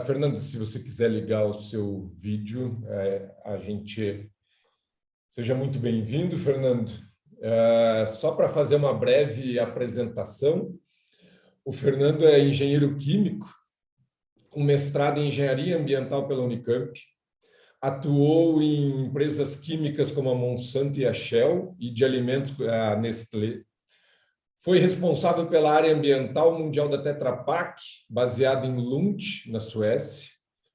Fernando, se você quiser ligar o seu vídeo, a gente... Seja muito bem-vindo, Fernando. Só para fazer uma breve apresentação, o Fernando é engenheiro químico, com mestrado em engenharia ambiental pela Unicamp. Atuou em empresas químicas como a Monsanto e a Shell, e de alimentos a Nestlé. Foi responsável pela área ambiental mundial da Tetra Pak, baseado em Lund, na Suécia.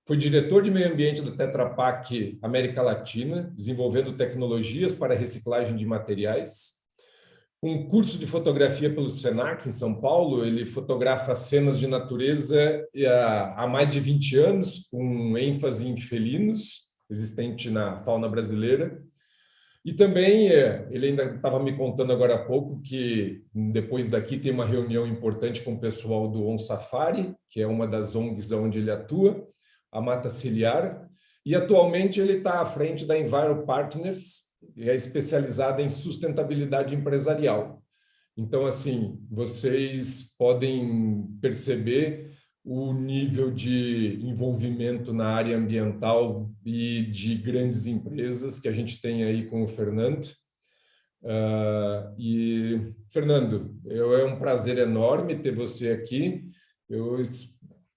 Foi diretor de meio ambiente da Tetra Pak América Latina, desenvolvendo tecnologias para reciclagem de materiais. Um curso de fotografia pelo Senac, em São Paulo, ele fotografa cenas de natureza há mais de 20 anos, com ênfase em felinos, existente na fauna brasileira. E também, ele ainda estava me contando agora há pouco que depois daqui tem uma reunião importante com o pessoal do On Safari, que é uma das ONGs onde ele atua, a Mata Ciliar, e atualmente ele está à frente da Enviro Partners, e é especializada em sustentabilidade empresarial. Então, assim, vocês podem perceber o nível de envolvimento na área ambiental e de grandes empresas que a gente tem aí com o Fernando. Fernando, é um prazer enorme ter você aqui.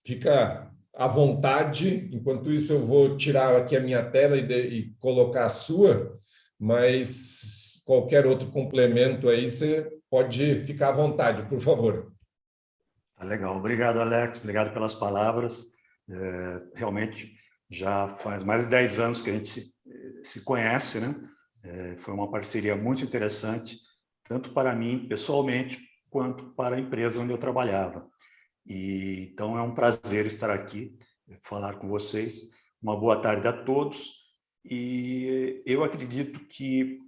Fica à vontade. Enquanto isso, eu vou tirar aqui a minha tela e colocar a sua, mas qualquer outro complemento aí, você pode ficar à vontade, por favor. Tá legal. Obrigado, Alex. Obrigado pelas palavras. Realmente, já faz mais de 10 anos que a gente se conhece, né? Foi uma parceria muito interessante, tanto para mim, pessoalmente, quanto para a empresa onde eu trabalhava. Então, é um prazer estar aqui, falar com vocês. Uma boa tarde a todos. E eu acredito que...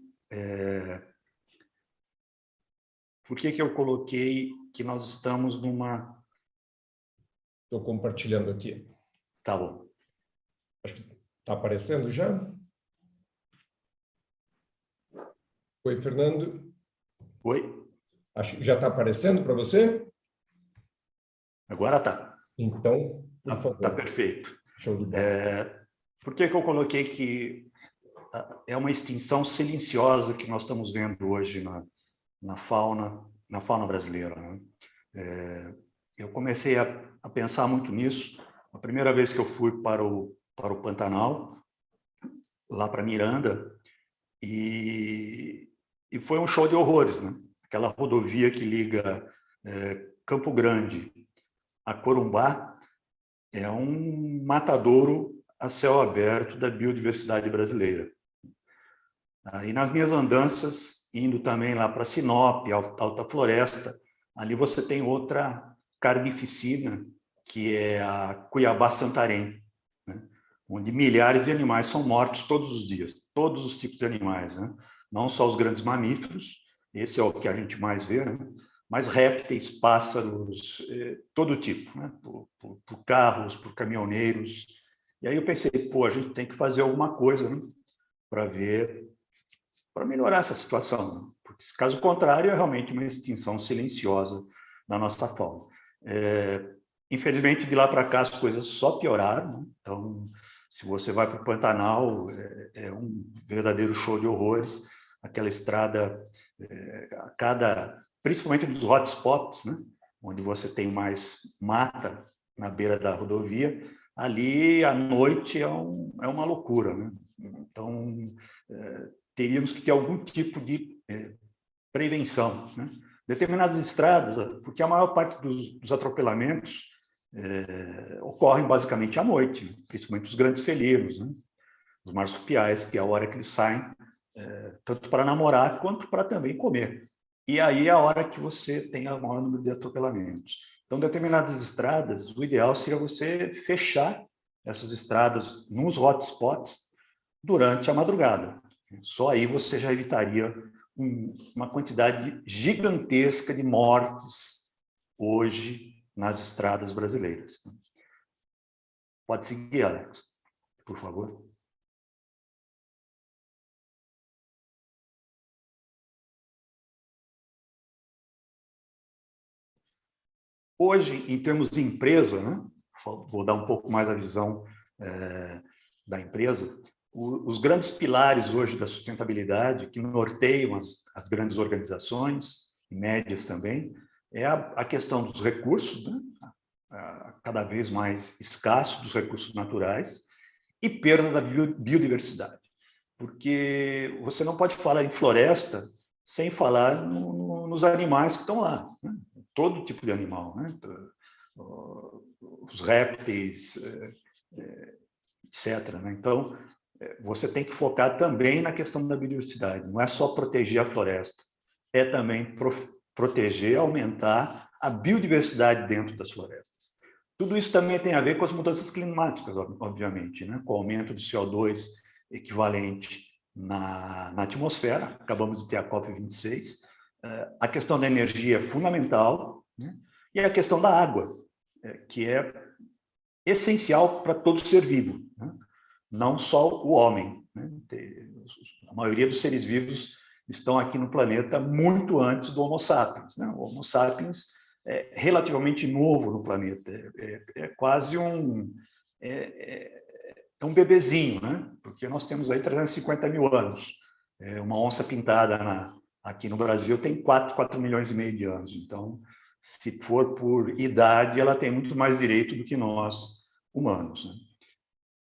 Por que eu coloquei que nós estamos numa... Estou compartilhando aqui. Tá bom. Acho que está aparecendo já. Oi, Fernando. Oi? Acho que já está aparecendo para você? Agora tá. Então, por favor. Tá perfeito. Show de bola. Por que eu coloquei que é uma extinção silenciosa que nós estamos vendo hoje na fauna brasileira, né? Eu comecei a pensar muito nisso. A primeira vez que eu fui para o Pantanal, lá para Miranda, e foi um show de horrores, né? Aquela rodovia que liga Campo Grande a Corumbá é um matadouro a céu aberto da biodiversidade brasileira. E nas minhas andanças, indo também lá para Sinop, Alta Floresta, ali você tem outra carnificina, que é a Cuiabá-Santarém, né? Onde milhares de animais são mortos todos os dias, todos os tipos de animais, né? Não só os grandes mamíferos, esse é o que a gente mais vê, né? Mas répteis, pássaros, todo tipo, né? Por carros, por caminhoneiros. E aí eu pensei, pô, a gente tem que fazer alguma coisa, né? Para melhorar essa situação, né? Porque, caso contrário, é realmente uma extinção silenciosa na nossa fauna. Infelizmente, de lá para cá, as coisas só pioraram, né? Então, se você vai para o Pantanal, é um verdadeiro show de horrores. Aquela estrada, principalmente nos hotspots, né? Onde você tem mais mata na beira da rodovia, ali à noite é uma loucura, né? Então, teríamos que ter algum tipo de prevenção, né? Determinadas estradas, porque a maior parte dos atropelamentos ocorrem basicamente à noite, né? Principalmente os grandes felinos, né? Os marsupiais, que é a hora que eles saem, tanto para namorar quanto para também comer. E aí é a hora que você tem o maior número de atropelamentos. Então, determinadas estradas, o ideal seria você fechar essas estradas nos hotspots durante a madrugada. Só aí você já evitaria uma quantidade gigantesca de mortes hoje nas estradas brasileiras. Pode seguir, Alex, por favor. Hoje, em termos de empresa, né, vou dar um pouco mais a visão da empresa. Os grandes pilares hoje da sustentabilidade, que norteiam as grandes organizações, médias também, é a questão dos recursos, né? Cada vez mais escasso dos recursos naturais, e perda da biodiversidade. Porque você não pode falar em floresta sem falar nos animais que estão lá, né? Todo tipo de animal, né? Os répteis, etc. Né? Então, você tem que focar também na questão da biodiversidade. Não é só proteger a floresta, é também proteger, aumentar a biodiversidade dentro das florestas. Tudo isso também tem a ver com as mudanças climáticas, obviamente, né? Com o aumento do CO2 equivalente na atmosfera. Acabamos de ter a COP26. A questão da energia é fundamental, né? E a questão da água, que é essencial para todo ser vivo, né? Não só o homem, né? A maioria dos seres vivos estão aqui no planeta muito antes do Homo sapiens, né? O Homo sapiens é relativamente novo no planeta, é quase um bebezinho, né? Porque nós temos aí 350 mil anos. Uma onça pintada aqui no Brasil tem 4 milhões e meio de anos. Então, se for por idade, ela tem muito mais direito do que nós, humanos, né?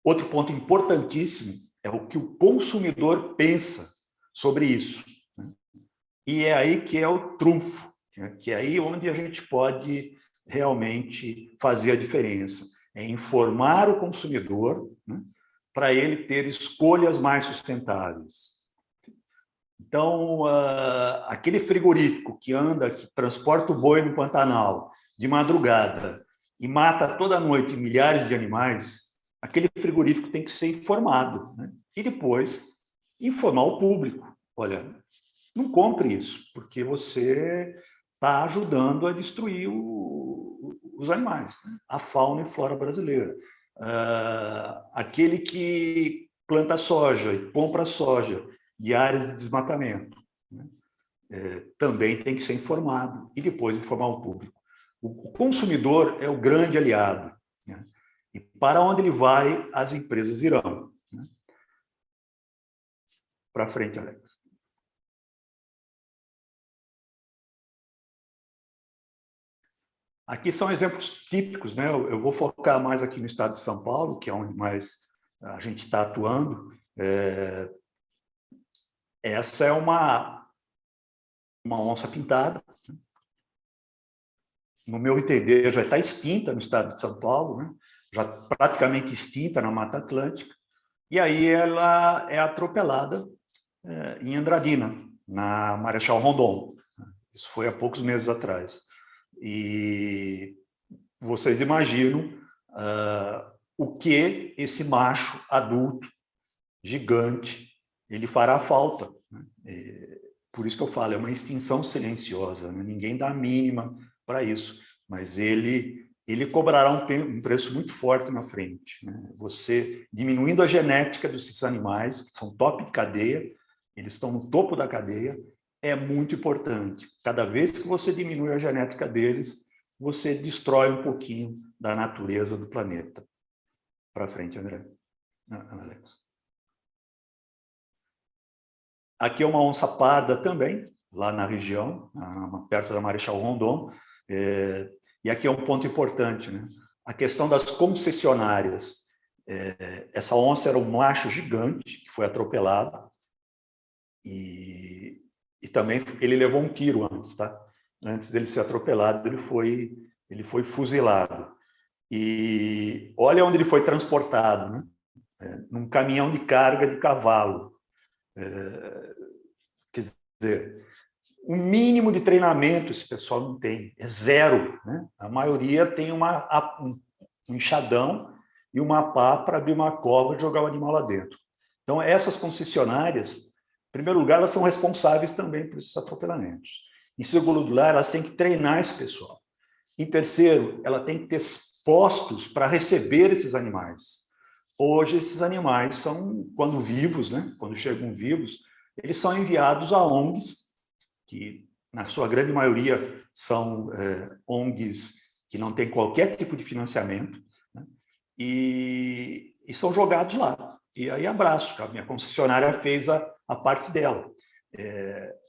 Outro ponto importantíssimo é o que o consumidor pensa sobre isso, né? E é aí que é o trunfo, né? Que é aí onde a gente pode realmente fazer a diferença. É informar o consumidor, né? Para ele ter escolhas mais sustentáveis. Então, aquele frigorífico que transporta o boi no Pantanal de madrugada e mata toda noite milhares de animais, aquele frigorífico tem que ser informado, né? E depois informar o público. Olha, não compre isso, porque você está ajudando a destruir os animais, né? A fauna e flora brasileira. Aquele que planta soja e compra soja de áreas de desmatamento, né? Também tem que ser informado e depois informar o público. O consumidor é o grande aliado, né? E para onde ele vai, as empresas irão, né? Para frente, Alex. Aqui são exemplos típicos, né? Eu vou focar mais aqui no estado de São Paulo, que é onde mais a gente está atuando. Essa é uma onça pintada. No meu entender, já está extinta no estado de São Paulo, né? Já praticamente extinta na Mata Atlântica. E aí ela é atropelada em Andradina, na Marechal Rondon. Isso foi há poucos meses atrás. E vocês imaginam o que esse macho adulto, gigante, ele fará falta, né? Por isso que eu falo, é uma extinção silenciosa, né? Ninguém dá a mínima para isso, mas ele cobrará um preço muito forte na frente, né? Você diminuindo a genética desses animais, que são top de cadeia, eles estão no topo da cadeia, é muito importante. Cada vez que você diminui a genética deles, você destrói um pouquinho da natureza do planeta. Para frente, André. Alex. Aqui é uma onça parda também, lá na região, perto da Marechal Rondon. E aqui é um ponto importante, né? A questão das concessionárias. Essa onça era um macho gigante que foi atropelado e também ele levou um tiro antes, tá? Antes dele ser atropelado, ele foi fuzilado. E olha onde ele foi transportado, né? Num caminhão de carga de cavalo. Quer dizer, o mínimo de treinamento esse pessoal não tem, é zero, né? A maioria tem um enxadão e uma pá para abrir uma cova e jogar o animal lá dentro. Então, essas concessionárias, em primeiro lugar, elas são responsáveis também por esses atropelamentos. Em segundo lugar, elas têm que treinar esse pessoal. Em terceiro, ela tem que ter postos para receber esses animais. Hoje, esses animais são, quando vivos, né? Quando chegam vivos, eles são enviados a ONGs, que, na sua grande maioria, são ONGs que não têm qualquer tipo de financiamento. e são jogados lá. E aí abraço, a minha concessionária fez a parte dela.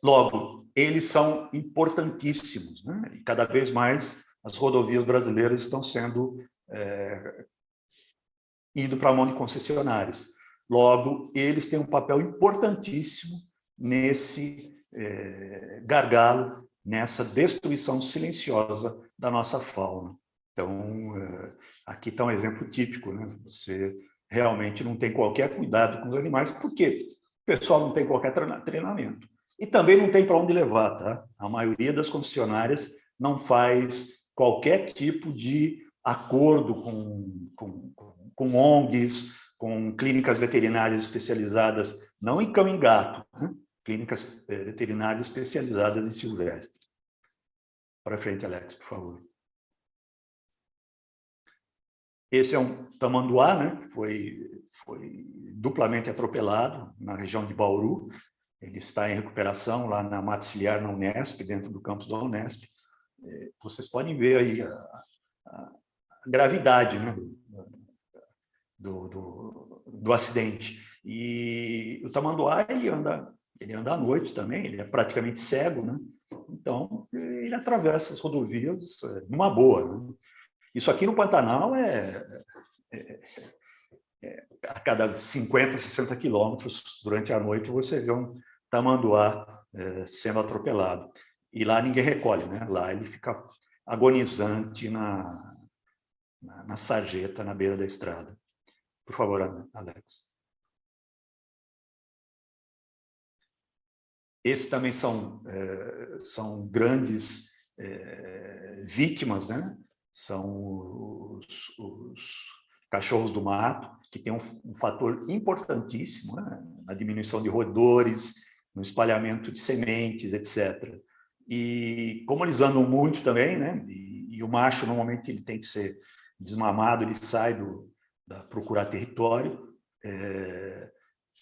Logo, eles são importantíssimos, né? E cada vez mais as rodovias brasileiras estão sendo indo para a mão de concessionárias. Logo, eles têm um papel importantíssimo nesse gargalo, nessa destruição silenciosa da nossa fauna. Então, aqui está um exemplo típico, né? Você realmente não tem qualquer cuidado com os animais, porque o pessoal não tem qualquer treinamento. E também não tem para onde levar, tá? A maioria das concessionárias não faz qualquer tipo de acordo com ONGs, com clínicas veterinárias especializadas, não em cão e gato, né? Clínicas veterinárias especializadas em silvestre. Para frente, Alex, por favor. Esse é um tamanduá, né? Foi duplamente atropelado na região de Bauru. Ele está em recuperação lá na Mata Ciliar, na Unesp, dentro do campus da Unesp. Vocês podem ver aí a gravidade, né, do acidente. E o tamanduá, ele anda à noite também, ele é praticamente cego, né? Então, ele atravessa as rodovias numa boa, né? Isso aqui no Pantanal a cada 50, 60 quilômetros, durante a noite, você vê um tamanduá sendo atropelado. E lá ninguém recolhe, né? Lá ele fica agonizante na sarjeta, na beira da estrada. Por favor, Alex. Esses também são grandes vítimas, né? São os cachorros do mato, que tem um fator importantíssimo, né? Na diminuição de roedores, no espalhamento de sementes, etc. E como eles andam muito também, né? E o macho, normalmente, ele tem que ser desmamado, ele sai da procurar território,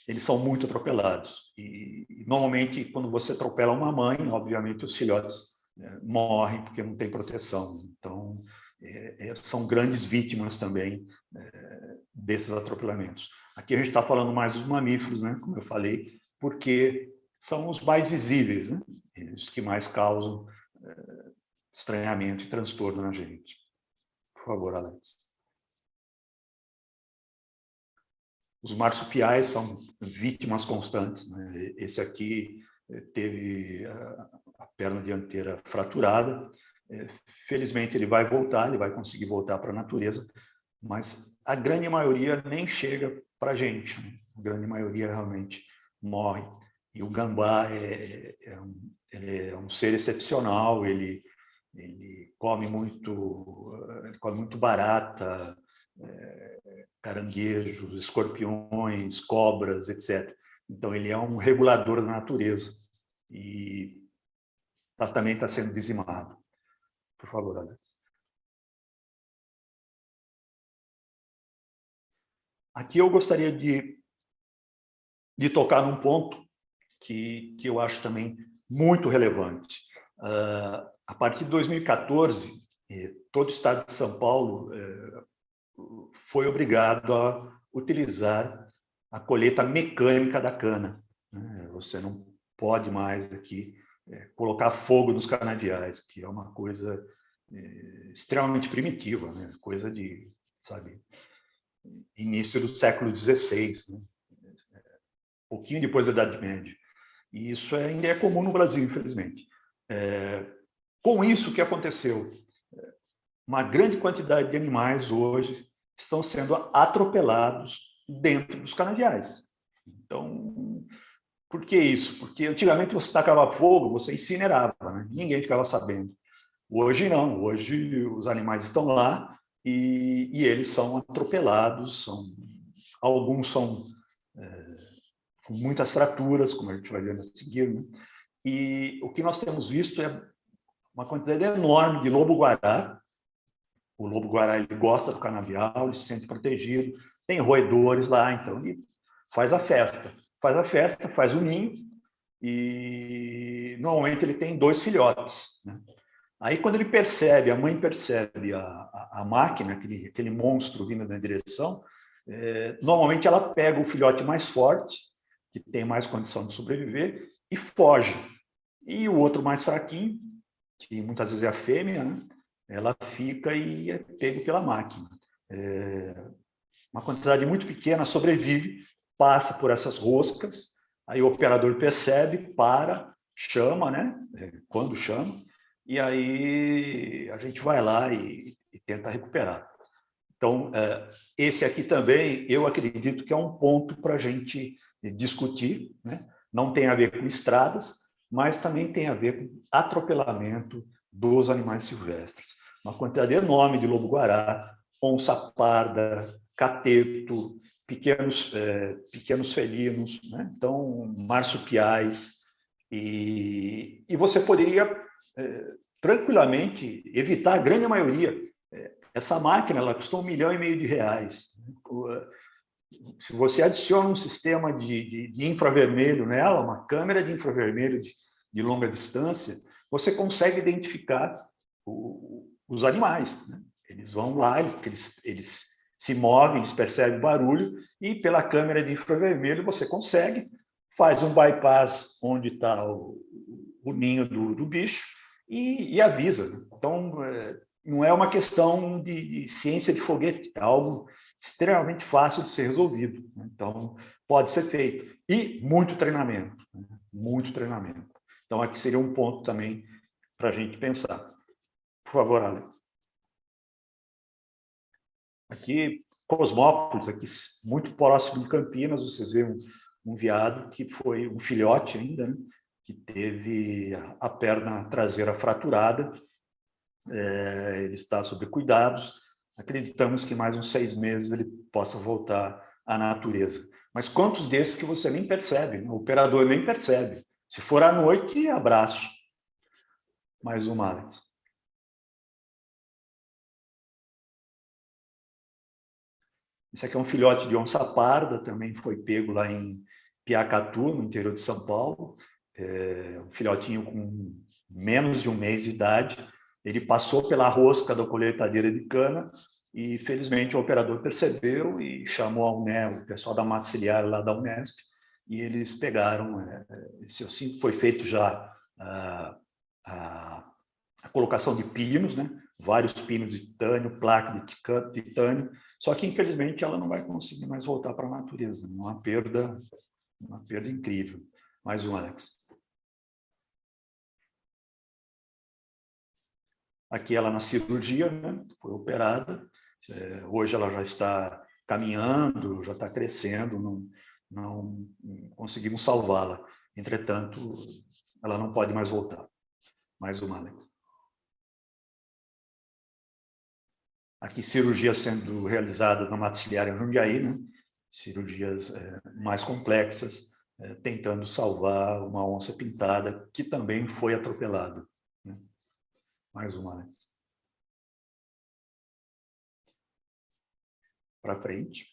eles são muito atropelados. E normalmente, quando você atropela uma mãe, obviamente, os filhotes morrem porque não tem proteção. Então, são grandes vítimas também desses atropelamentos. Aqui a gente está falando mais dos mamíferos, né? Como eu falei, porque são os mais visíveis, né? Os que mais causam estranhamento e transtorno na gente. Por favor, Alex. Os marsupiais são vítimas constantes, né? Esse aqui teve a perna dianteira fraturada. Felizmente, ele vai voltar, ele vai conseguir voltar para a natureza, mas a grande maioria nem chega para a gente, né? A grande maioria realmente morre. E o gambá é um ser excepcional, ele come muito barata, caranguejos, escorpiões, cobras, etc. Então, ele é um regulador da natureza e também está sendo dizimado. Por favor, Alex. Aqui eu gostaria de tocar num ponto que eu acho também muito relevante. A partir de 2014, todo o estado de São Paulo foi obrigado a utilizar a colheita mecânica da cana. Você não pode mais aqui colocar fogo nos canaviais, que é uma coisa extremamente primitiva, né? Coisa de, sabe, início do século XVI, né? Pouquinho depois da Idade Média. E isso ainda é comum no Brasil, infelizmente. Com isso, o que aconteceu? Uma grande quantidade de animais hoje estão sendo atropelados dentro dos canaviais. Então, por que isso? Porque antigamente você tacava fogo, você incinerava, né? Ninguém ficava sabendo. Hoje não, hoje os animais estão lá e eles são atropelados, alguns são com muitas fraturas, como a gente vai ver a seguir, né? E o que nós temos visto é uma quantidade enorme de lobo-guará. O lobo-guará, ele gosta do canavial, ele se sente protegido, tem roedores lá, então ele faz a festa, faz o ninho, e normalmente ele tem 2 filhotes, né? Aí, quando ele percebe, a mãe percebe a máquina, aquele monstro vindo na direção, normalmente ela pega o filhote mais forte, que tem mais condição de sobreviver, e foge. E o outro mais fraquinho, que muitas vezes é a fêmea, né? Ela fica e é pego pela máquina. Uma quantidade muito pequena sobrevive, passa por essas roscas, aí o operador percebe, para, chama, né? Quando chama, e aí a gente vai lá e tenta recuperar. Então, esse aqui também, eu acredito que é um ponto para a gente discutir, né? Não tem a ver com estradas, mas também tem a ver com atropelamento dos animais silvestres. Uma quantidade enorme de lobo-guará, onça-parda, cateto, pequenos felinos, né? Então, marsupiais, e você poderia tranquilamente evitar a grande maioria. Essa máquina ela custou R$1,5 milhão. Se você adiciona um sistema de infravermelho nela, uma câmera de infravermelho de longa distância, você consegue identificar os animais, né? Eles vão lá, eles se movem, eles percebem o barulho, e pela câmera de infravermelho você consegue, faz um bypass onde está o ninho do bicho e avisa. Então, não é uma questão de ciência de foguete, é algo extremamente fácil de ser resolvido. Então, pode ser feito. E muito treinamento, né? Muito treinamento. Então, aqui seria um ponto também para a gente pensar. Por favor, Alex. Aqui, Cosmópolis, aqui muito próximo de Campinas, vocês veem um veado que foi um filhote ainda, né? Que teve a perna traseira fraturada. Ele está sob cuidados. Acreditamos que mais uns 6 meses ele possa voltar à natureza. Mas quantos desses que você nem percebe, né? O operador nem percebe. Se for à noite, abraço. Mais uma, Alex. Esse aqui é um filhote de onça-parda, também foi pego lá em Piacatu, no interior de São Paulo. Um filhotinho com menos de 1 mês de idade. Ele passou pela rosca da colheitadeira de cana e, felizmente, o operador percebeu e chamou a UNESP, o pessoal da Maxiliar lá da Unesp, e eles pegaram. Assim, foi feito já a colocação de pinos, né? Vários pinos de titânio, placa de titânio, só que, infelizmente, ela não vai conseguir mais voltar para a natureza. Uma perda incrível. Mais um, Alex. Aqui ela na cirurgia, né? Foi operada. Hoje ela já está caminhando, já está crescendo, não conseguimos salvá-la. Entretanto, ela não pode mais voltar. Mais uma, Alex. Aqui cirurgias sendo realizadas na maxiliar em Jundiaí, né? Cirurgias mais complexas, tentando salvar uma onça pintada que também foi atropelada, né? Mais uma, Alex. Para frente.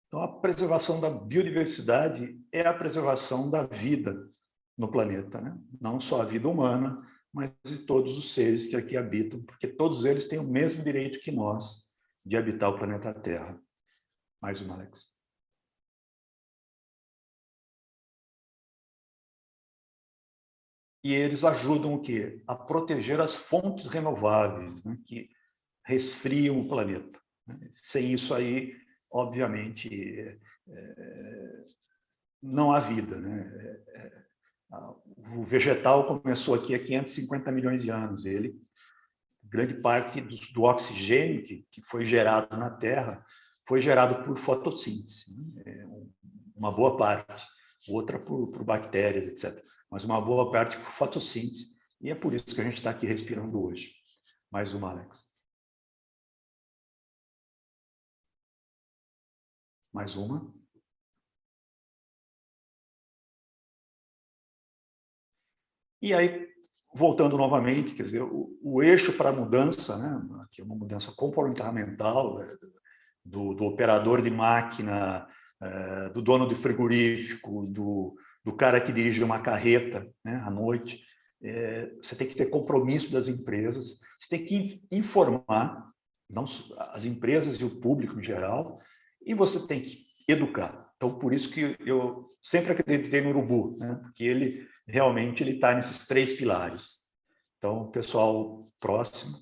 Então, a preservação da biodiversidade é a preservação da vida no planeta, né? Não só a vida humana, mas de todos os seres que aqui habitam, porque todos eles têm o mesmo direito que nós de habitar o planeta Terra. Mais uma, Alex. E eles ajudam o quê? A proteger as fontes renováveis, né, que resfriam o planeta. Sem isso aí, obviamente, não há vida, né? O vegetal começou aqui há 550 milhões de anos. Grande parte do oxigênio que foi gerado na Terra foi gerado por fotossíntese, né? Uma boa parte, outra por bactérias, etc. Mas uma boa parte por fotossíntese, e é por isso que a gente está aqui respirando hoje. Mais uma, Alex. Mais uma. E aí, voltando novamente, quer dizer, o eixo para a mudança, né, que é uma mudança comportamental, do operador de máquina, do dono de frigorífico, do cara que dirige uma carreta, né, à noite, você tem que ter compromisso das empresas, você tem que informar não, as empresas e o público em geral, e você tem que educar. Então, por isso que eu sempre acreditei no Urubu, né? Porque ele realmente está nesses 3 pilares. Então, pessoal próximo.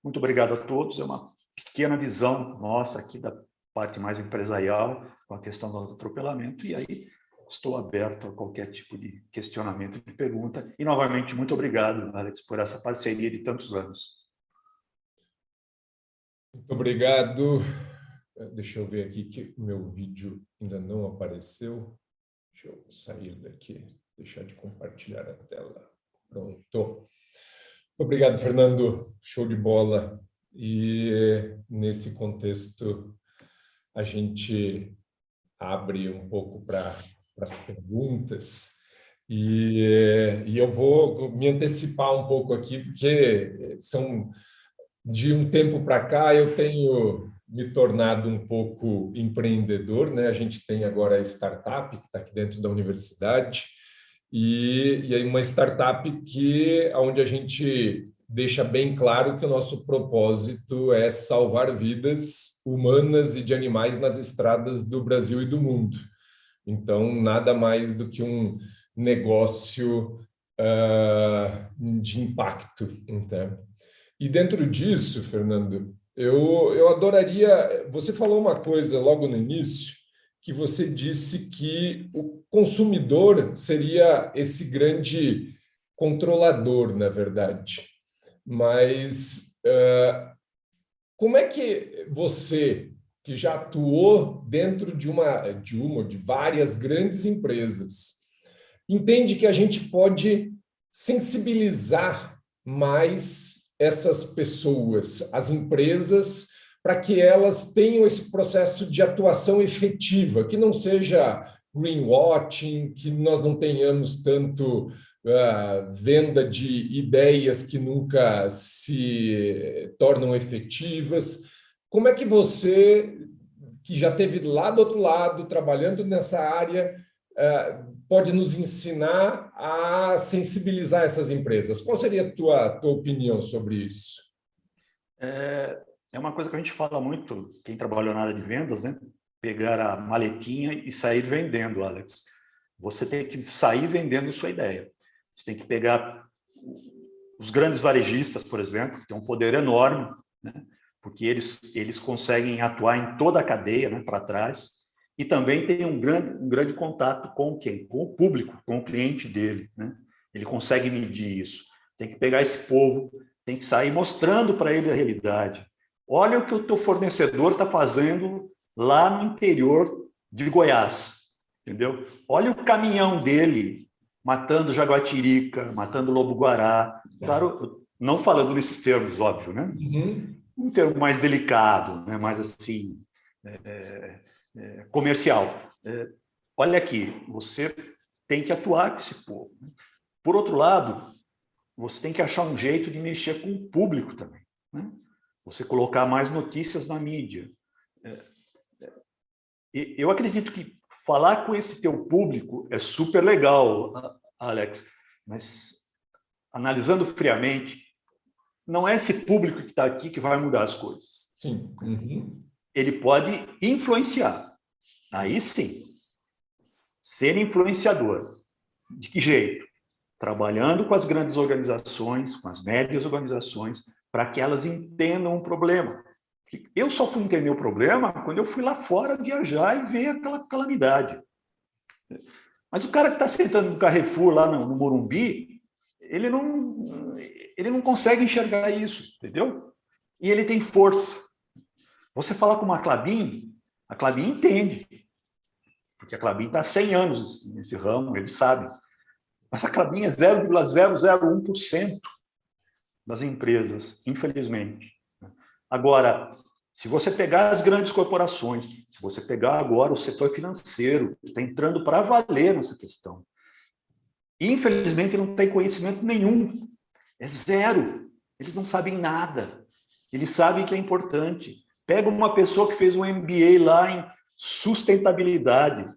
Muito obrigado a todos. É uma pequena visão nossa aqui da parte mais empresarial, com a questão do atropelamento, e aí estou aberto a qualquer tipo de questionamento, de pergunta. E, novamente, muito obrigado, Alex, por essa parceria de tantos anos. Muito obrigado. Deixa eu ver aqui que o meu vídeo ainda não apareceu. Deixa eu sair daqui, deixar de compartilhar a tela. Pronto. Obrigado, Fernando. Show de bola. E nesse contexto, a gente abre um pouco para as perguntas. E eu vou me antecipar um pouco aqui, porque de um tempo para cá eu tenho me tornado um pouco empreendedor, né? A gente tem agora a startup que está aqui dentro da universidade, e aí uma startup onde a gente deixa bem claro que o nosso propósito é salvar vidas humanas e de animais nas estradas do Brasil e do mundo. Então, nada mais do que um negócio de impacto. Então. E dentro disso, Fernando, eu adoraria... Você falou uma coisa logo no início, que você disse que o consumidor seria esse grande controlador, na verdade. Mas como é que você, que já atuou dentro de várias grandes empresas, entende que a gente pode sensibilizar mais essas pessoas, as empresas, para que elas tenham esse processo de atuação efetiva, que não seja greenwashing, que nós não tenhamos tanto venda de ideias que nunca se tornam efetivas. Como é que você, que já esteve lá do outro lado, trabalhando nessa área, pode nos ensinar a sensibilizar essas empresas? Qual seria a tua opinião sobre isso? É uma coisa que a gente fala muito, quem trabalhou na área de vendas, né? Pegar a maletinha e sair vendendo, Alex. Você tem que sair vendendo sua ideia. Você tem que pegar os grandes varejistas, por exemplo, que têm um poder enorme, né? Porque eles conseguem atuar em toda a cadeia, né, para trás, e também tem um grande contato com quem? Com o público, com o cliente dele, né? Ele consegue medir isso. Tem que pegar esse povo, tem que sair mostrando para ele a realidade. Olha o que o teu fornecedor está fazendo lá no interior de Goiás, entendeu? Olha o caminhão dele matando jaguatirica, matando lobo-guará. Claro, não falando nesses termos, óbvio, né? Uhum. Um termo mais delicado, né? Mais assim, comercial. Olha aqui, você tem que atuar com esse povo. Por outro lado, você tem que achar um jeito de mexer com o público também, né? Você colocar mais notícias na mídia. Eu acredito que falar com esse teu público é super legal, Alex, mas analisando friamente, não é esse público que está aqui que vai mudar as coisas. Sim. Uhum. Ele pode influenciar. Aí sim, ser influenciador. De que jeito? Trabalhando com as grandes organizações, com as médias organizações, para que elas entendam o problema. Eu só fui entender o problema quando eu fui lá fora viajar e ver aquela calamidade. Mas o cara que está sentando no Carrefour, lá no Morumbi, ele não consegue enxergar isso, entendeu? E ele tem força. Você fala com uma Klabin, a Klabin entende, porque a Klabin está há 100 anos nesse ramo, eles sabem. Mas a Klabin é 0,001% das empresas, infelizmente. Agora, se você pegar as grandes corporações, se você pegar agora o setor financeiro, que está entrando para valer nessa questão, infelizmente não tem conhecimento nenhum, é zero. Eles não sabem nada. Eles sabem que é importante. Pega uma pessoa que fez um MBA lá em sustentabilidade.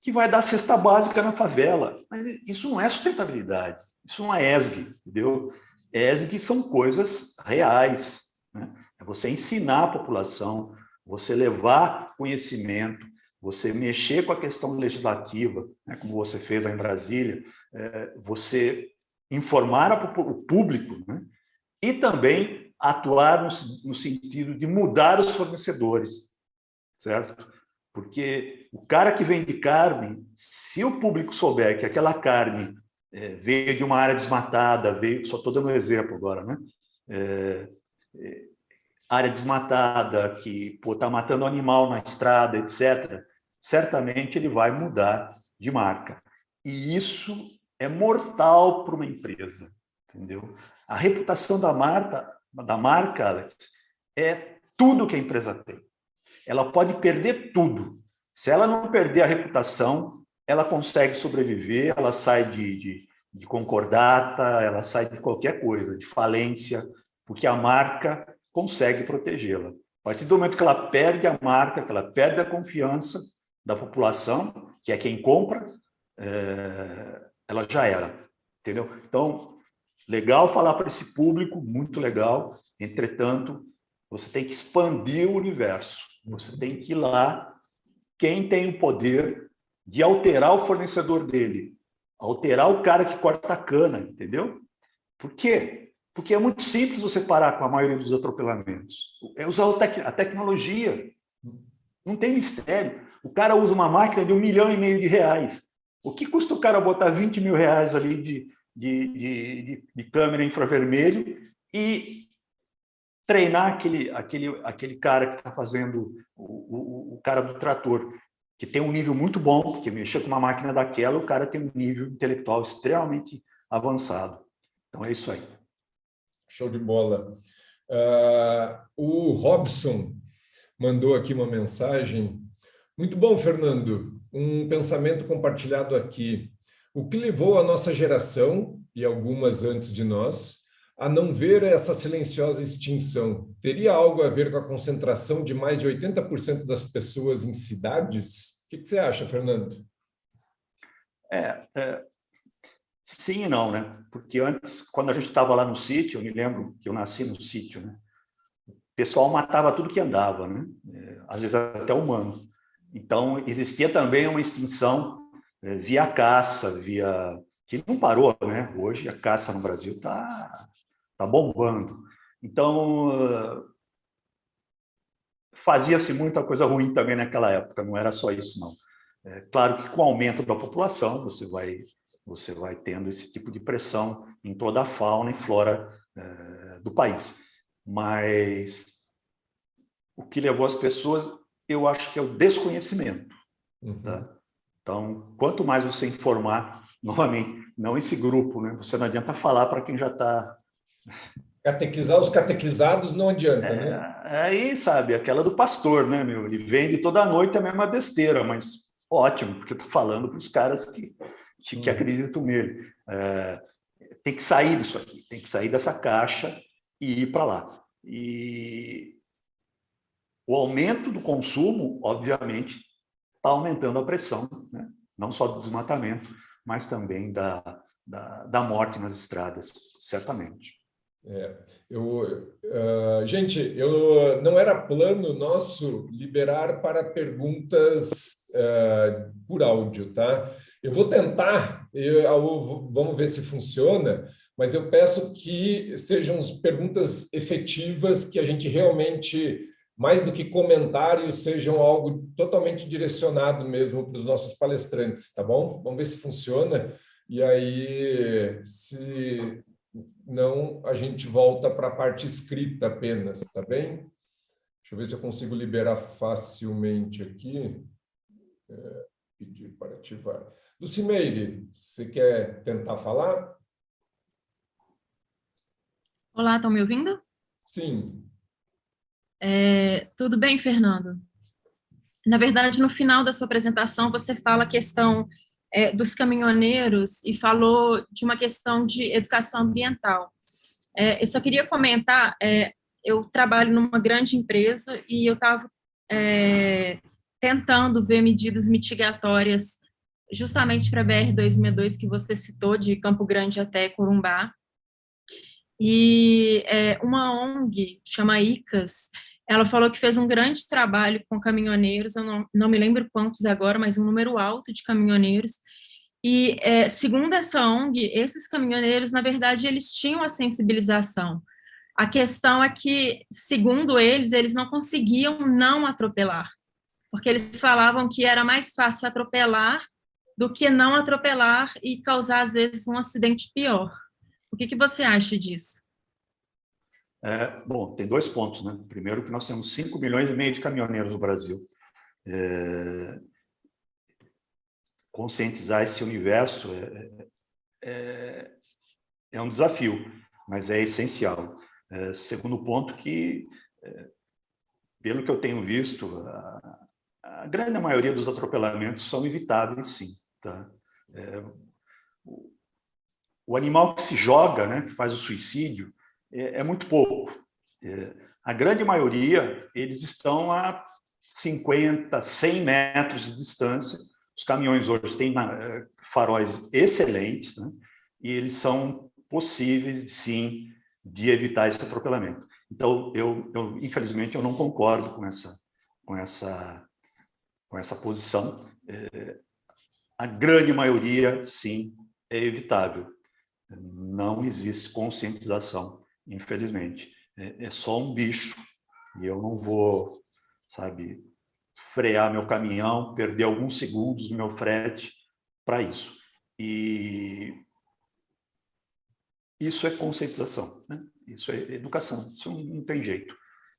que vai dar cesta básica na favela. Mas isso não é sustentabilidade, isso não é ESG, entendeu? ESG são coisas reais, né? É você ensinar a população, você levar conhecimento, você mexer com a questão legislativa, né, como você fez lá em Brasília, você informar o público, né, e também atuar no sentido de mudar os fornecedores, certo? Porque o cara que vende carne, se o público souber que aquela carne veio de uma área desmatada, só estou dando um exemplo agora, né? Área desmatada, que está matando animal na estrada, etc., certamente ele vai mudar de marca. E isso é mortal para uma empresa, entendeu? A reputação da marca, Alex, é tudo que a empresa tem. Ela pode perder tudo. Se ela não perder a reputação, ela consegue sobreviver, ela sai de concordata, ela sai de qualquer coisa, de falência, porque a marca consegue protegê-la. A partir do momento que ela perde a marca, que ela perde a confiança da população, que é quem compra, ela já era, entendeu? Então, legal falar para esse público, muito legal. Entretanto, você tem que expandir o universo. Você tem que ir lá, quem tem o poder de alterar o fornecedor dele, alterar o cara que corta a cana, entendeu? Por quê? Porque é muito simples você parar com a maioria dos atropelamentos. É usar a tecnologia. Não tem mistério. O cara usa uma máquina de R$1,5 milhão. O que custa o cara botar R$20 mil ali de câmera infravermelho e treinar aquele cara que está fazendo o cara do trator, que tem um nível muito bom, porque mexer com uma máquina daquela, o cara tem um nível intelectual extremamente avançado. Então, é isso aí. Show de bola. O Robson mandou aqui uma mensagem. Muito bom, Fernando. Um pensamento compartilhado aqui. O que levou a nossa geração, e algumas antes de nós, a não ver essa silenciosa extinção? Teria algo a ver com a concentração de mais de 80% das pessoas em cidades? O que você acha, Fernando? Sim e não, né? Porque antes, quando a gente estava lá no sítio, eu me lembro que eu nasci no sítio, né? O pessoal matava tudo que andava, né? Às vezes até humano. Então, existia também uma extinção via caça, que não parou, né? Hoje a caça no Brasil está bombando. Então, fazia-se muita coisa ruim também naquela época, não era só isso, não. Claro que com o aumento da população, você vai tendo esse tipo de pressão em toda a fauna e flora do país. Mas o que levou as pessoas, eu acho que é o desconhecimento. Uhum. Tá? Então, quanto mais você informar, novamente, não esse grupo, né? Você não adianta falar para quem já está... Catequizar os catequizados não adianta, né? Aí, sabe, aquela do pastor, né, meu? Ele vende toda noite a mesma besteira, mas ótimo, porque eu estou falando para os caras que acreditam nele. Tem que sair disso aqui, tem que sair dessa caixa e ir para lá. E o aumento do consumo, obviamente, está aumentando a pressão, né? Não só do desmatamento, mas também da morte nas estradas, certamente. Gente, não era plano nosso liberar para perguntas por áudio, tá? Eu vou tentar, vamos ver se funciona, mas eu peço que sejam perguntas efetivas, que a gente realmente, mais do que comentários, sejam algo totalmente direcionado mesmo para os nossos palestrantes, tá bom? Vamos ver se funciona. E aí, se não, a gente volta para a parte escrita apenas, tá bem? Deixa eu ver se eu consigo liberar facilmente aqui. Pedir para ativar. Lucimeire, você quer tentar falar? Olá, estão me ouvindo? Sim. Tudo bem, Fernando? Na verdade, no final da sua apresentação, você fala a questão dos caminhoneiros e falou de uma questão de educação ambiental. Eu só queria comentar, eu trabalho numa grande empresa e eu estava tentando ver medidas mitigatórias justamente para a BR-262 que você citou, de Campo Grande até Corumbá. E uma ONG, chama ICAS, ela falou que fez um grande trabalho com caminhoneiros, eu não me lembro quantos agora, mas um número alto de caminhoneiros. E, segundo essa ONG, esses caminhoneiros, na verdade, eles tinham a sensibilização. A questão é que, segundo eles, eles não conseguiam não atropelar, porque eles falavam que era mais fácil atropelar do que não atropelar e causar, às vezes, um acidente pior. O que você acha disso? Bom, tem 2 pontos, né? Primeiro, que nós temos 5,5 milhões de caminhoneiros no Brasil. Conscientizar esse universo é um desafio, mas é essencial. Segundo ponto, que, pelo que eu tenho visto, a grande maioria dos atropelamentos são evitáveis, sim. Tá? O animal que se joga, né, que faz o suicídio, é muito pouco. A grande maioria, eles estão a 50, 100 metros de distância. Os caminhões hoje têm faróis excelentes, né, e eles são possíveis, sim, de evitar esse atropelamento. Então, infelizmente, eu não concordo com essa posição. A grande maioria, sim, é evitável. Não existe conscientização, infelizmente. É só um bicho e eu não vou, sabe, frear meu caminhão, perder alguns segundos do meu frete para isso. E isso é conscientização, né? Isso é educação, isso não tem jeito.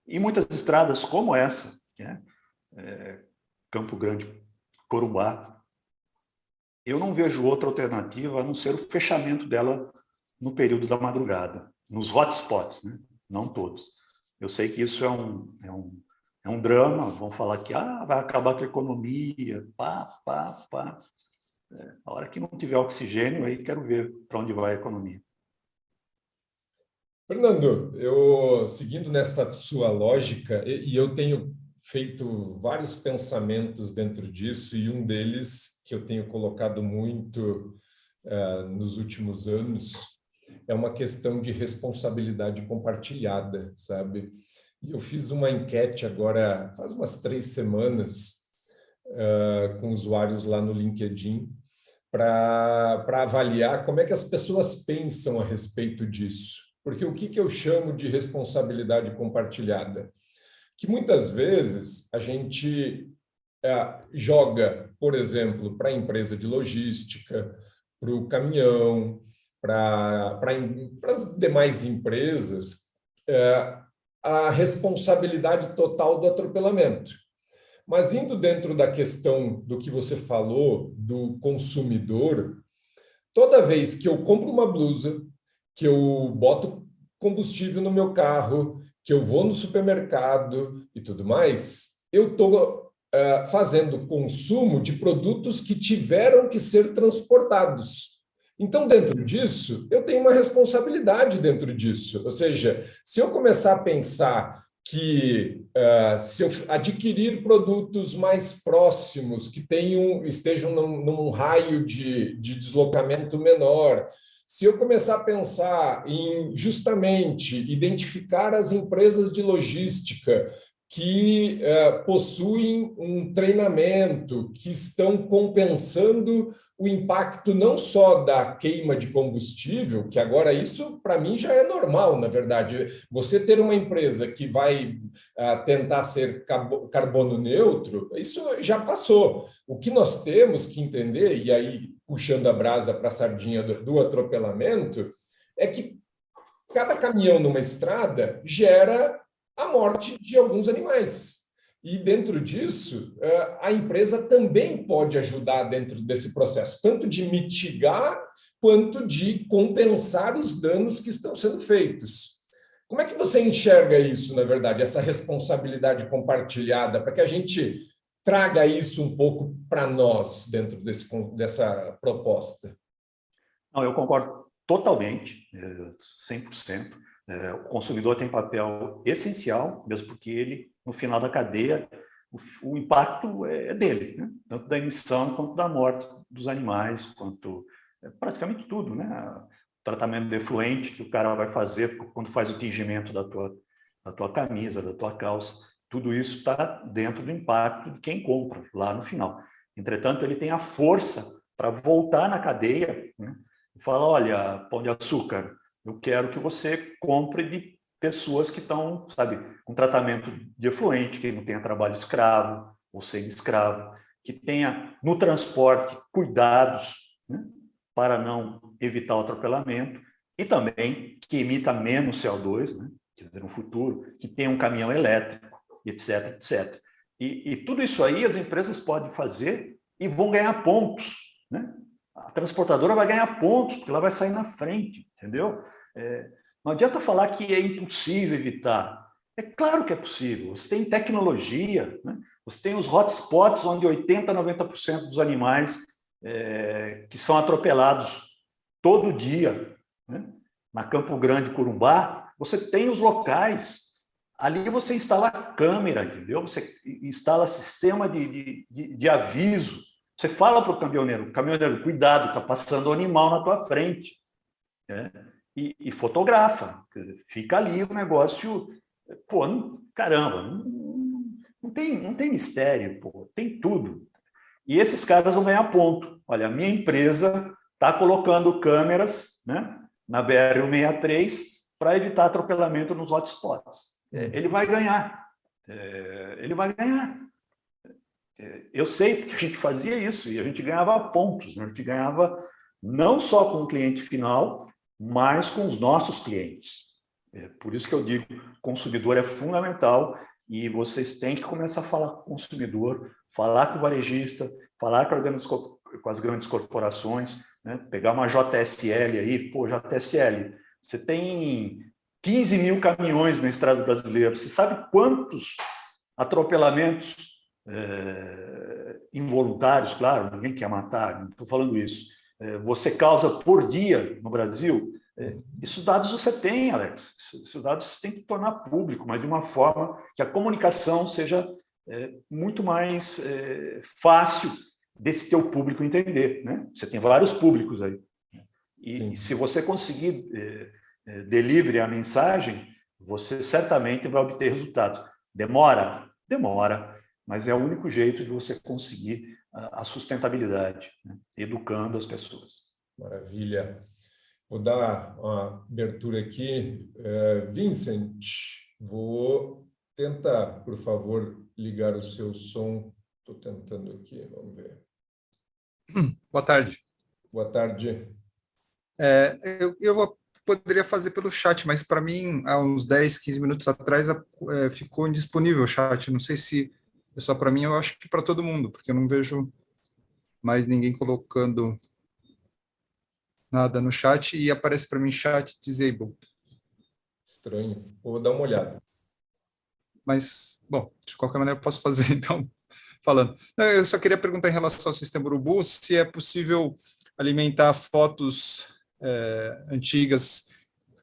E muitas estradas como essa, né? Campo Grande, Corumbá, eu não vejo outra alternativa a não ser o fechamento dela no período da madrugada, nos hotspots, né? Não todos. Eu sei que isso é um drama, vão falar que vai acabar com a economia, pá. A hora que não tiver oxigênio, aí quero ver para onde vai a economia. Fernando, eu seguindo nessa sua lógica, e eu tenho feito vários pensamentos dentro disso, e um deles que eu tenho colocado muito nos últimos anos é uma questão de responsabilidade compartilhada, sabe? E eu fiz uma enquete agora, faz umas 3 semanas, com usuários lá no LinkedIn, para avaliar como é que as pessoas pensam a respeito disso. Porque o que eu chamo de responsabilidade compartilhada? Que muitas vezes a gente joga, por exemplo, para a empresa de logística, para o caminhão, para as demais empresas, a responsabilidade total do atropelamento. Mas indo dentro da questão do que você falou, do consumidor, toda vez que eu compro uma blusa, que eu boto combustível no meu carro, que eu vou no supermercado e tudo mais, eu estou fazendo consumo de produtos que tiveram que ser transportados. Então, dentro disso, eu tenho uma responsabilidade dentro disso. Ou seja, se eu começar a pensar que se eu adquirir produtos mais próximos, que estejam num raio de deslocamento menor, se eu começar a pensar em justamente identificar as empresas de logística que possuem um treinamento, que estão compensando o impacto não só da queima de combustível, que agora isso, para mim, já é normal, na verdade. Você ter uma empresa que vai tentar ser carbono neutro, isso já passou. O que nós temos que entender, e aí puxando a brasa para a sardinha do atropelamento, é que cada caminhão numa estrada gera a morte de alguns animais. E dentro disso, a empresa também pode ajudar dentro desse processo, tanto de mitigar quanto de compensar os danos que estão sendo feitos. Como é que você enxerga isso, na verdade, essa responsabilidade compartilhada, para que a gente traga isso um pouco para nós dentro dessa proposta? Não, eu concordo totalmente, 100%. O consumidor tem papel essencial, mesmo porque ele, no final da cadeia, o impacto é dele, né? Tanto da emissão quanto da morte dos animais, quanto praticamente tudo, né? O tratamento de efluente que o cara vai fazer quando faz o tingimento da tua camisa, da tua calça, tudo isso está dentro do impacto de quem compra lá no final. Entretanto, ele tem a força para voltar na cadeia, né? E falar, olha, Pão de Açúcar, eu quero que você compre de pessoas que estão, sabe, com tratamento de efluente, que não tenha trabalho escravo ou semi-escravo, que tenha no transporte cuidados, né, para não evitar o atropelamento, e também que emita menos CO2, né, quer dizer, no futuro, que tenha um caminhão elétrico, etc, etc. E tudo isso aí as empresas podem fazer e vão ganhar pontos, né? A transportadora vai ganhar pontos, porque ela vai sair na frente, entendeu? Não adianta falar que é impossível evitar. É claro que é possível. Você tem tecnologia, né? Você tem os hotspots onde 80%, 90% dos animais que são atropelados todo dia, né? Na Campo Grande, Corumbá, você tem os locais. Ali você instala câmera, entendeu? Você instala sistema de aviso. Você fala para o caminhoneiro, cuidado, está passando um animal na tua frente. Né? E fotografa. Fica ali o negócio. Pô, caramba, não tem mistério, pô, tem tudo. E esses caras vão ganhar ponto. Olha, a minha empresa está colocando câmeras, né, na BR-163 para evitar atropelamento nos hotspots. Ele vai ganhar. Ele vai ganhar. Eu sei que a gente fazia isso e a gente ganhava pontos. Né? A gente ganhava não só com o cliente final, mas com os nossos clientes. Por isso que eu digo, consumidor é fundamental e vocês têm que começar a falar com o consumidor, falar com o varejista, falar com as grandes corporações, né? Pegar uma JSL aí, pô, JSL, você tem 15 mil caminhões na estrada brasileira, você sabe quantos atropelamentos involuntários, claro, ninguém quer matar, não estou falando isso, você causa por dia no Brasil? Esses dados você tem, Alex, esses dados você tem que tornar público, mas de uma forma que a comunicação seja muito mais fácil desse teu público entender, né? Você tem vários públicos aí. E se você conseguir delivery a mensagem, você certamente vai obter resultados. Demora? Demora, mas é o único jeito de você conseguir a sustentabilidade, né? Educando as pessoas. Maravilha. Vou dar uma abertura aqui. Vincent, vou tentar, por favor, ligar o seu som. Estou tentando aqui, vamos ver. Boa tarde. Boa tarde. Eu poderia fazer pelo chat, mas para mim, há uns 10, 15 minutos atrás, ficou indisponível o chat. Não sei se é só para mim, eu acho que para todo mundo, porque eu não vejo mais ninguém colocando nada no chat e aparece para mim chat disabled. Estranho. Vou dar uma olhada. Mas, bom, de qualquer maneira eu posso fazer, então, falando. Eu só queria perguntar em relação ao sistema Urubu, se é possível alimentar fotos antigas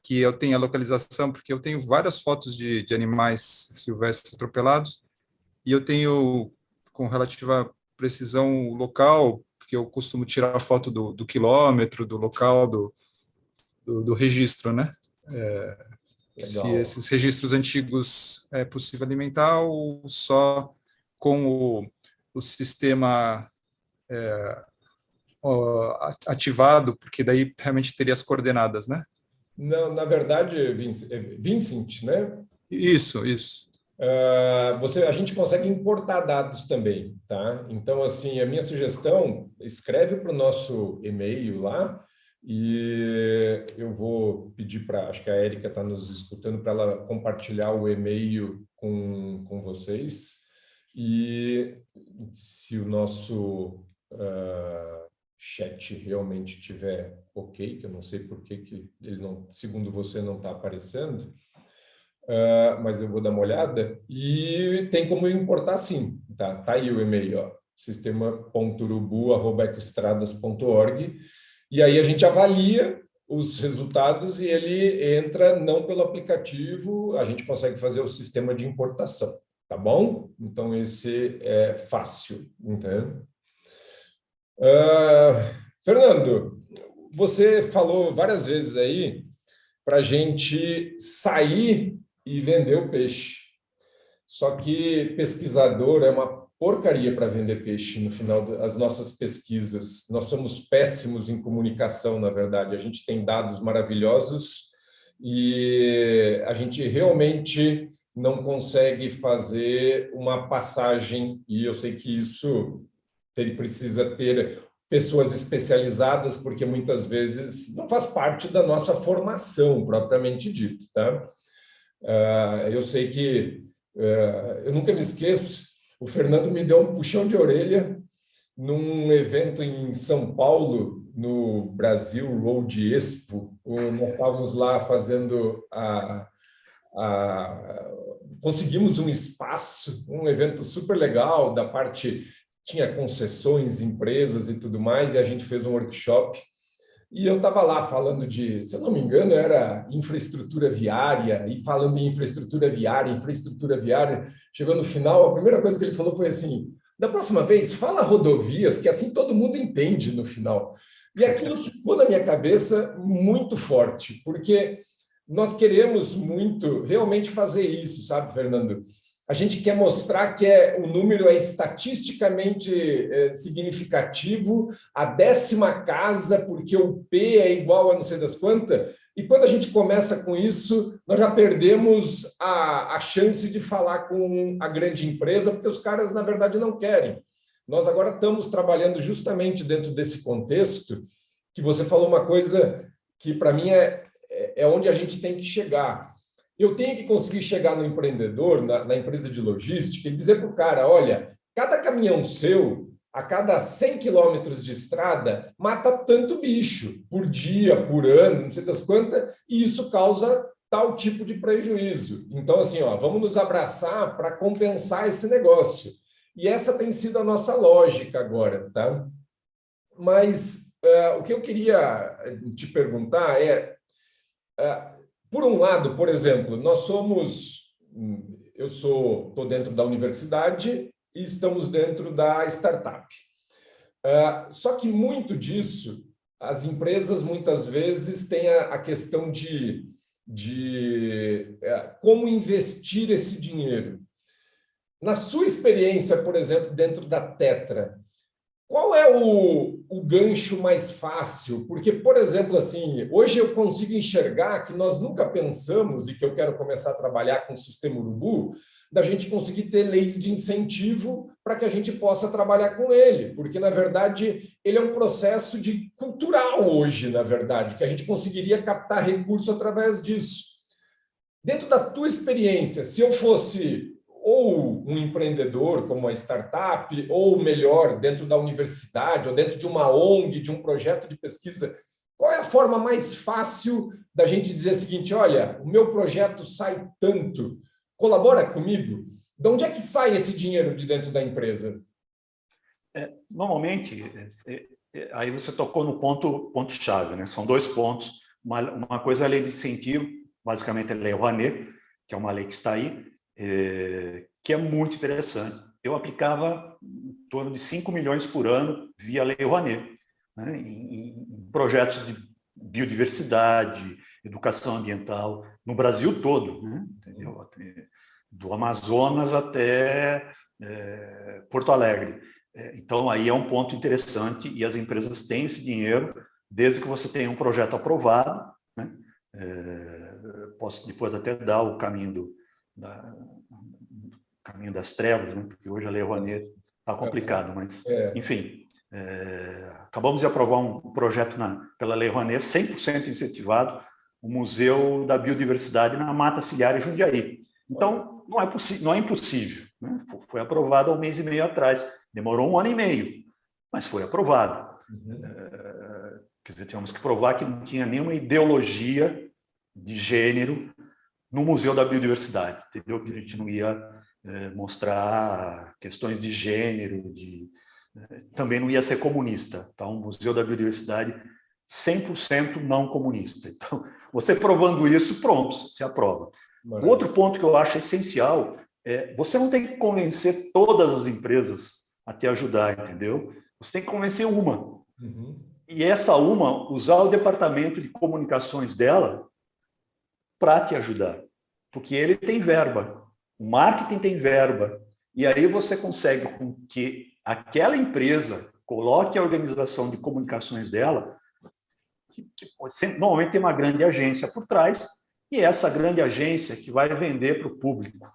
que eu tenha localização, porque eu tenho várias fotos de animais silvestres atropelados e eu tenho, com relativa precisão, o local, porque eu costumo tirar a foto do quilômetro, do local, do registro, né? Se esses registros antigos é possível alimentar ou só com o sistema ativado, porque daí realmente teria as coordenadas, né? Não, na verdade, Vincent, né? Isso. A gente consegue importar dados também, tá? Então, assim, a minha sugestão, escreve para o nosso e-mail lá e eu vou pedir para, acho que a Érica está nos escutando, para ela compartilhar o e-mail com vocês. E se o nosso chat realmente estiver ok, que eu não sei por que ele não, segundo você, não está aparecendo, mas eu vou dar uma olhada. E tem como importar sim, tá? Tá aí o e-mail, sistema.urubu@ecoestradas.org, e aí a gente avalia os resultados e ele entra não pelo aplicativo, a gente consegue fazer o sistema de importação. tá bom? Então, esse é fácil, entende? Fernando, você falou várias vezes aí para a gente sair e vender o peixe. Só que pesquisador é uma porcaria para vender peixe no final das nossas pesquisas. Nós somos péssimos em comunicação, na verdade. A gente tem dados maravilhosos e a gente realmente não consegue fazer uma passagem, e eu sei que isso ele precisa ter pessoas especializadas, porque muitas vezes não faz parte da nossa formação, propriamente dito, tá? Eu sei que eu nunca me esqueço, o Fernando me deu um puxão de orelha num evento em São Paulo, no Brasil Road Expo. Nós estávamos lá fazendo conseguimos um espaço, um evento super legal, da parte tinha concessões, empresas e tudo mais, e a gente fez um workshop. E eu estava lá falando de, se eu não me engano, era infraestrutura viária, e falando em infraestrutura viária, chegou no final, a primeira coisa que ele falou foi assim, da próxima vez, fala rodovias, que assim todo mundo entende no final. E aquilo ficou na minha cabeça muito forte, porque nós queremos muito realmente fazer isso, sabe, Fernando? A gente quer mostrar que o número é estatisticamente significativo, a 10ª casa, porque o P é igual a não sei das quantas, e quando a gente começa com isso, nós já perdemos a chance de falar com a grande empresa, porque os caras, na verdade, não querem. Nós agora estamos trabalhando justamente dentro desse contexto, que você falou uma coisa que, para mim, é onde a gente tem que chegar. Eu tenho que conseguir chegar no empreendedor, na empresa de logística, e dizer para o cara, olha, cada caminhão seu, a cada 100 quilômetros de estrada, mata tanto bicho por dia, por ano, não sei das quantas, e isso causa tal tipo de prejuízo. Então, assim, vamos nos abraçar para compensar esse negócio. E essa tem sido a nossa lógica agora, tá? Mas o que eu queria te perguntar por um lado, por exemplo, eu estou dentro da universidade e estamos dentro da startup. Só que muito disso, as empresas muitas vezes têm a questão de como investir esse dinheiro. Na sua experiência, por exemplo, dentro da Tetra, qual é o gancho mais fácil? Porque, por exemplo, assim, hoje eu consigo enxergar que nós nunca pensamos, e que eu quero começar a trabalhar com o Sistema Urubu, da gente conseguir ter leis de incentivo para que a gente possa trabalhar com ele, porque, na verdade, ele é um processo cultural hoje, na verdade, que a gente conseguiria captar recurso através disso. Dentro da tua experiência, se eu fosse ou um empreendedor como uma startup, ou melhor, dentro da universidade, ou dentro de uma ONG, de um projeto de pesquisa, qual é a forma mais fácil da gente dizer o seguinte, olha, o meu projeto sai tanto, colabora comigo? De onde é que sai esse dinheiro de dentro da empresa? Normalmente, aí você tocou no ponto-chave, né? São 2 pontos. Uma coisa é a lei de incentivo, basicamente a lei Rouanet, que é uma lei que está aí, que é muito interessante. Eu aplicava em torno de 5 milhões por ano via Lei Rouanet, né, em projetos de biodiversidade, educação ambiental, no Brasil todo, né, entendeu? Do Amazonas até Porto Alegre. Então, aí é um ponto interessante e as empresas têm esse dinheiro, desde que você tenha um projeto aprovado, né? Posso depois até dar o caminho caminho das trevas, né? Porque hoje a Lei Rouanet está complicado, mas, enfim, acabamos de aprovar um projeto pela Lei Rouanet, 100% incentivado, o Museu da Biodiversidade na Mata Ciliar em Jundiaí. Então, não é impossível, né? Foi aprovado há 1 mês e meio atrás, demorou 1 ano e meio, mas foi aprovado. Quer dizer, tivemos que provar que não tinha nenhuma ideologia de gênero no Museu da Biodiversidade, entendeu? Que a gente não ia mostrar questões de gênero, também não ia ser comunista. Então, o Museu da Biodiversidade 100% não comunista. Então, você provando isso, pronto, se aprova. O outro ponto que eu acho essencial você não tem que convencer todas as empresas a te ajudar, entendeu? Você tem que convencer uma. E essa uma, usar o departamento de comunicações dela para te ajudar. Porque ele tem verba, o marketing tem verba. E aí você consegue com que aquela empresa coloque a organização de comunicações dela, que normalmente tem uma grande agência por trás, e essa grande agência que vai vender para o público.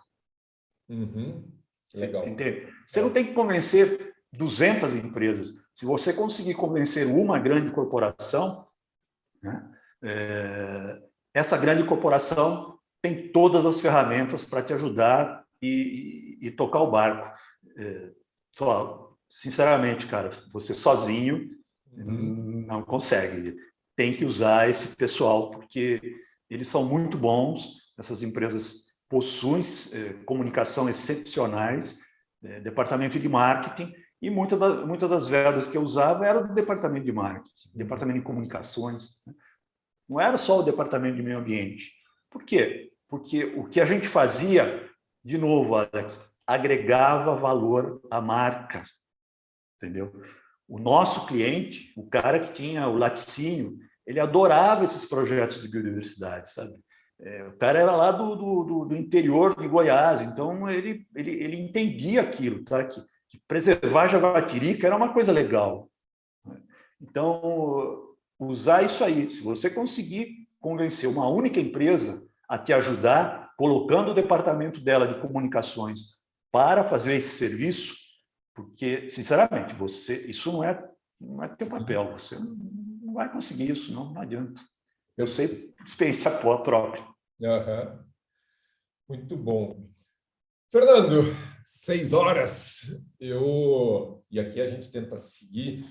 Legal. Você não tem que convencer 200 empresas. Se você conseguir convencer uma grande corporação, né, essa grande corporação tem todas as ferramentas para te ajudar e tocar o barco. Sinceramente, cara, você sozinho não consegue. Tem que usar esse pessoal, porque eles são muito bons. Essas empresas possuem comunicação excepcionais, departamento de marketing, e muitas das vendas que eu usava era do departamento de marketing, departamento de comunicações. Não era só o departamento de meio ambiente. Por quê? Porque o que a gente fazia, de novo, Alex, agregava valor à marca, entendeu? O nosso cliente, o cara que tinha o laticínio, ele adorava esses projetos de biodiversidade, sabe? O cara era lá do interior de Goiás, então ele entendia aquilo, tá? Que preservar a jaguatirica era uma coisa legal. Então, usar isso aí, se você conseguir convencer uma única empresa a te ajudar, colocando o departamento dela de comunicações para fazer esse serviço, porque, sinceramente, isso não é teu papel, você não vai conseguir isso, não adianta. Eu sei por experiência própria. Muito bom. Fernando, 6 horas. E aqui a gente tenta seguir.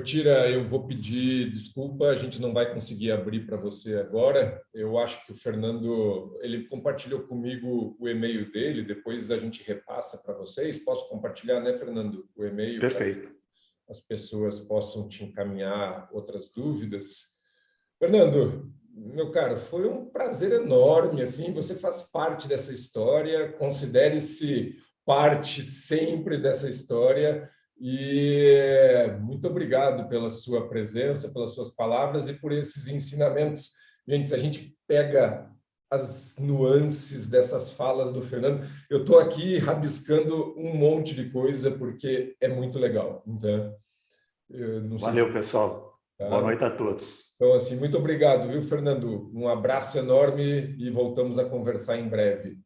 Tira, eu vou pedir desculpa, a gente não vai conseguir abrir para você agora. Eu acho que o Fernando, ele compartilhou comigo o e-mail dele, depois a gente repassa para vocês. Posso compartilhar, né, Fernando, o e-mail? Perfeito. As pessoas possam te encaminhar outras dúvidas. Fernando, meu caro, foi um prazer enorme, assim, você faz parte dessa história, considere-se parte sempre dessa história. E muito obrigado pela sua presença, pelas suas palavras e por esses ensinamentos. Gente, se a gente pega as nuances dessas falas do Fernando, eu estou aqui rabiscando um monte de coisa porque é muito legal. Então, valeu, pessoal. Tá? Boa noite a todos. Então, assim, muito obrigado, viu, Fernando? Um abraço enorme e voltamos a conversar em breve.